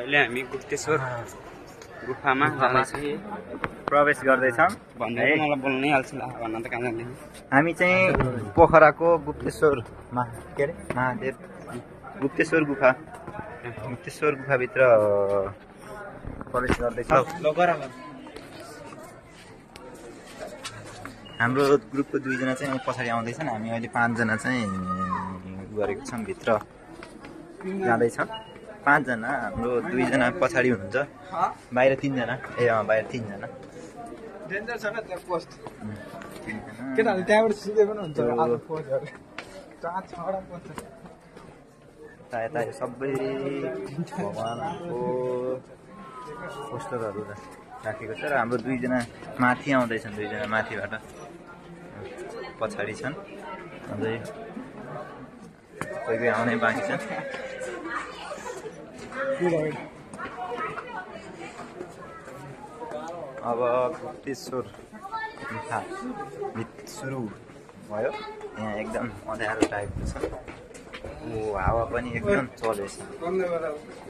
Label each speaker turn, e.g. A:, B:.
A: अहिले हामी गुप्तेश्वर गुफामा जाँदैछौँ
B: प्रवेश गर्दैछौँ
A: भन्दै मलाई बोल्न नै हाल्छ भन्न त काम जान्दैन
B: हामी चाहिँ पोखराको गुप्तेश्वर के अरे महादेव गुप्तेश्वर गुफाभित्र प्रवेश गर्दैछौँ। हाम्रो ग्रुपको 2 जना चाहिँ पछाडि आउँदैछन्। हामी अहिले 5 जना चाहिँ गरेको छौँ भित्र जाँदैछ। 5 जना हाम्रो 2 जना पछाडि हुनुहुन्छ बाहिर 3 जना बाहिर 3 जना
C: डेन्जर छ क्या त्यहाँ पोस्ट केटाहरु त्यहाँबाट सिधै पनि हुन्छ आज पोस्टहरु 4-6 पोस्ट
B: यता सबै भगवानको पोस्टरहरू राखेको छ र हाम्रो 2 जना माथि आउँदैछन् 2 जना माथिबाट पछाडि छन् अझै कोही आउने बाँकी छ। अब गुप्तेश्वर गुफा सुरु भयो। यहाँ एकदम अँध्यारो टाइपको छ। हावा पनि एकदम चलेछ।